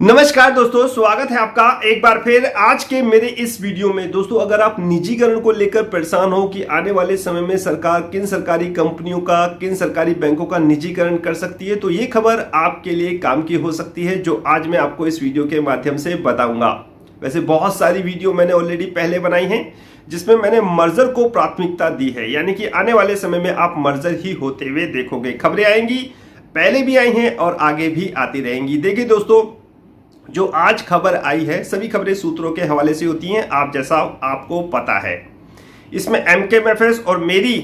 नमस्कार दोस्तों, स्वागत है आपका एक बार फिर आज के मेरे इस वीडियो में। दोस्तों, अगर आप निजीकरण को लेकर परेशान हो कि आने वाले समय में सरकार किन सरकारी कंपनियों का, किन सरकारी बैंकों का निजीकरण कर सकती है, तो ये खबर आपके लिए काम की हो सकती है, जो आज मैं आपको इस वीडियो के माध्यम से बताऊंगा। वैसे बहुत सारी वीडियो मैंने ऑलरेडी पहले बनाई हैं जिसमें मैंने मर्जर को प्राथमिकता दी है, यानी कि आने वाले समय में आप मर्जर ही होते हुए देखोगे। खबरें आएंगी, पहले भी आई हैं और आगे भी आती रहेंगी। देखिए दोस्तों, जो आज खबर आई है सभी खबरें सूत्रों के हवाले से होती हैं, आप जैसा आपको पता है। इसमें एमकेएमएफएस और मेरी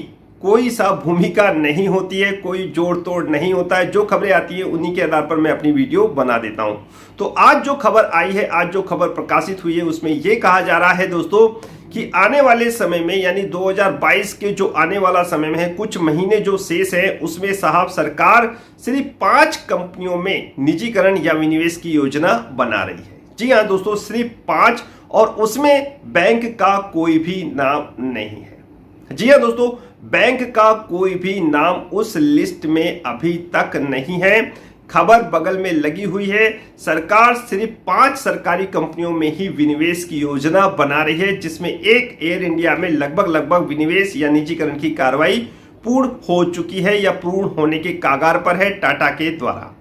कोई सा भूमिका नहीं होती है, कोई जोड़ तोड़ नहीं होता है। जो खबरें आती है उन्हीं के आधार पर मैं अपनी वीडियो बना देता हूं। तो आज जो खबर आई है, आज जो खबर प्रकाशित हुई है, उसमें यह कहा जा रहा है दोस्तों कि आने वाले समय में, यानी 2022 के जो आने वाला समय में है, कुछ महीने जो शेष है, उसमें साहब सरकार सिर्फ 5 कंपनियों में निजीकरण या विनिवेश की योजना बना रही है। जी हाँ दोस्तों, सिर्फ 5, और उसमें बैंक का कोई भी नाम नहीं है। जी हाँ दोस्तों, बैंक का कोई भी नाम उस लिस्ट में अभी तक नहीं है। खबर बगल में लगी हुई है। सरकार सिर्फ 5 सरकारी कंपनियों में ही विनिवेश की योजना बना रही है, जिसमें एक एयर इंडिया में लगभग विनिवेश या निजीकरण की कार्रवाई पूर्ण हो चुकी है या पूर्ण होने के कागार पर है टाटा के द्वारा।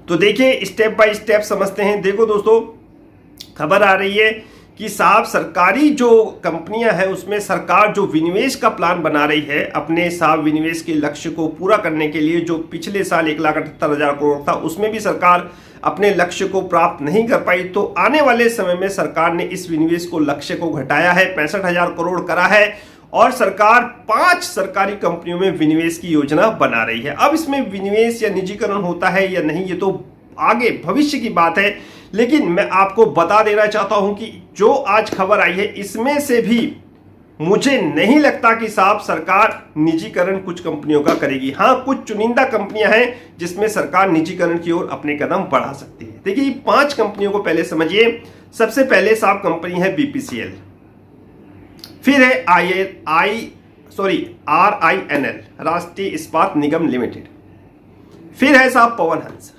तो देखिए, स्टेप बाय स्टेप समझते हैं। देखो दोस्तों, खबर आ रही है कि साहब सरकारी जो कंपनियां हैं उसमें सरकार जो विनिवेश का प्लान बना रही है, अपने साहब विनिवेश के लक्ष्य को पूरा करने के लिए, जो पिछले साल 1,78,000 करोड़ था, उसमें भी सरकार अपने लक्ष्य को प्राप्त नहीं कर पाई। तो आने वाले समय में सरकार ने इस विनिवेश को लक्ष्य को घटाया है, 65,000 करोड़ करा है, और सरकार 5 सरकारी कंपनियों में विनिवेश की योजना बना रही है। अब इसमें विनिवेश या निजीकरण होता है या नहीं, ये तो आगे भविष्य की बात है, लेकिन मैं आपको बता देना चाहता हूं कि जो आज खबर आई है, इसमें से भी मुझे नहीं लगता कि साहब सरकार निजीकरण कुछ कंपनियों का करेगी। हां, कुछ चुनिंदा कंपनियां हैं जिसमें सरकार निजीकरण की ओर अपने कदम बढ़ा सकती है। देखिए, 5 कंपनियों को पहले समझिए। सबसे पहले साहब कंपनी है बीपीसीएल, फिर है RINL, राष्ट्रीय इस्पात निगम लिमिटेड, फिर है साहब पवन हंस,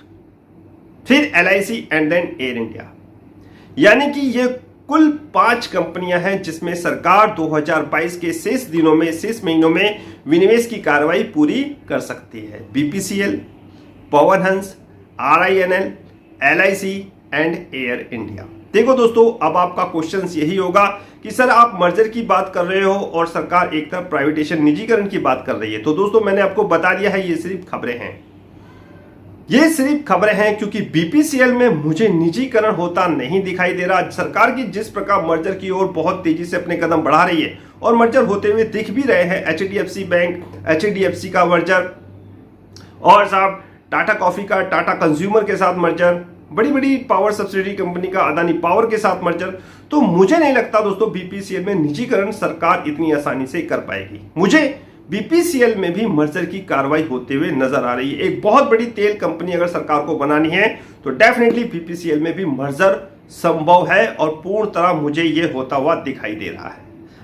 फिर LIC and then air India. यानी कि ये कुल 5 कंपनियां हैं जिसमें सरकार 2022 के शेष दिनों में, शेष महीनों में विनिवेश की कार्रवाई पूरी कर सकती है। BPCL, Pawan Hans, RINL, LIC and air India. देखो दोस्तों, अब आपका क्वेश्चन यही होगा कि सर आप मर्जर की बात कर रहे हो और सरकार एक तरफ प्राइवेटेशन निजीकरण की बात कर रही है। तो दोस्तों, मैंने आपको बता दिया है, ये सिर्फ खबरें हैं। ये सिर्फ खबरें हैं, क्योंकि बीपीसीएल में मुझे निजीकरण होता नहीं दिखाई दे रहा। सरकार की जिस प्रकार मर्जर की ओर बहुत तेजी से अपने कदम बढ़ा रही है, और मर्जर होते हुए दिख भी रहे हैं। HDFC बैंक, HDFC का मर्जर, और साहब टाटा कॉफी का टाटा कंज्यूमर के साथ मर्जर, बड़ी बड़ी पावर सब्सिडरी कंपनी का अदानी पावर के साथ मर्जर। तो मुझे नहीं लगता दोस्तों बीपीसीएल में निजीकरण सरकार इतनी आसानी से कर पाएगी। मुझे बीपीसीएल में भी मर्जर की कार्रवाई होते हुए नजर आ रही है। एक बहुत बड़ी तेल कंपनी अगर सरकार को बनानी है तो डेफिनेटली बीपीसीएल में भी मर्जर संभव है, और पूर्ण तरह मुझे यह होता हुआ दिखाई दे रहा है।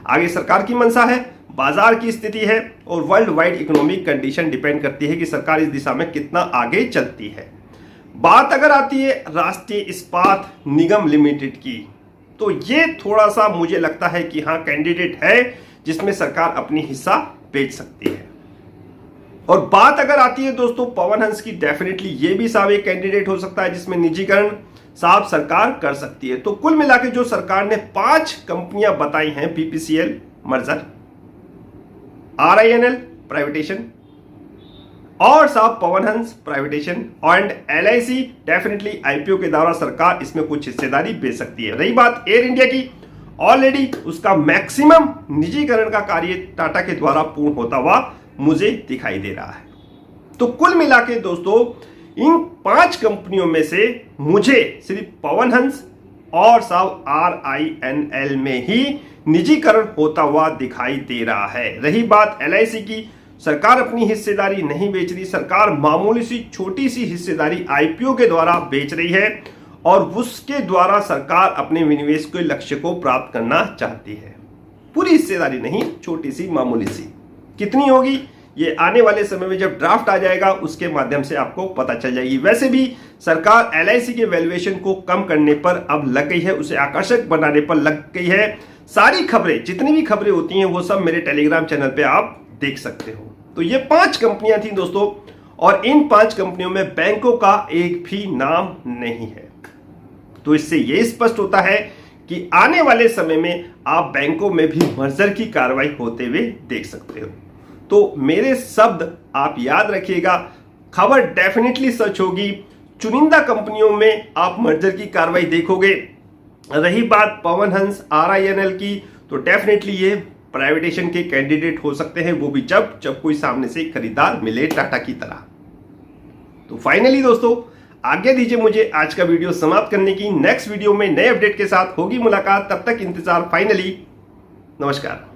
आगे सरकार की मंशा है, बाजार की स्थिति है, और world wide economic condition depend करती है कि सरकार इस दिशा में कितना आगे चलती है। बात अगर आती है राष्ट्रीय इस्पात निगम लिमिटेड की, तो ये थोड़ा सा मुझे लगता है कि हाँ, कैंडिडेट है जिसमें सरकार अपनी हिस्सा बेच सकती है। और बात अगर आती है दोस्तों पवन हंस की, डेफिनेटली ये भी साहब एक कैंडिडेट हो सकता है जिसमें निजीकरण साहब सरकार कर सकती है। तो कुल मिलाकर जो सरकार ने 5 कंपनियां बताई हैं, बीपीसीएल मर्जर, RINL प्राइवेटेशन, और साहब Pawan Hans प्राइवेटेशन, and LIC definitely IPO के द्वारा सरकार इसमें कुछ हिस्सेदारी बेच सकती है। रही बात एयर इंडिया की, ऑलरेडी उसका मैक्सिमम निजीकरण का कार्य टाटा के द्वारा पूर्ण होता हुआ मुझे दिखाई दे रहा है। तो कुल मिला के दोस्तों, इन 5 कंपनियों में से मुझे सिर्फ पवन हंस और साहब RINL में ही निजीकरण होता हुआ दिखाई दे रहा है। रही बात LIC की, सरकार अपनी हिस्सेदारी नहीं बेच रही, सरकार मामूली सी छोटी सी हिस्सेदारी IPO के द्वारा बेच रही है, और उसके द्वारा सरकार अपने विनिवेश के लक्ष्य को प्राप्त करना चाहती है। पूरी हिस्सेदारी नहीं, छोटी सी मामूली सी। कितनी होगी ये आने वाले समय में जब ड्राफ्ट आ जाएगा उसके माध्यम से आपको पता चल जाएगी। वैसे भी सरकार LIC के वैल्यूएशन को कम करने पर अब लग गई है, उसे आकर्षक बनाने पर लग गई है। सारी खबरें, जितनी भी खबरें होती हैं वो सब मेरे टेलीग्राम चैनल पे आप देख सकते हो। तो ये 5 कंपनियां थी दोस्तों, और इन 5 कंपनियों में बैंकों का एक भी नाम नहीं है। तो इससे ये स्पष्ट होता है कि आने वाले समय में आप बैंकों में भी मर्जर की कार्रवाई होते हुए देख सकते हो। तो मेरे शब्द आप याद रखिएगा, खबर डेफिनेटली सच होगी। चुनिंदा कंपनियों में आप मर्जर की कार्रवाई देखोगे। रही बात पवन हंस RINL की, तो डेफिनेटली ये प्राइवेटेशन के कैंडिडेट हो सकते हैं, वो भी जब कोई सामने से खरीदार मिले टाटा की तरह। तो फाइनली दोस्तों, आज्ञा दीजिए मुझे आज का वीडियो समाप्त करने की। नेक्स्ट वीडियो में नए अपडेट के साथ होगी मुलाकात, तब तक इंतजार। फाइनली नमस्कार।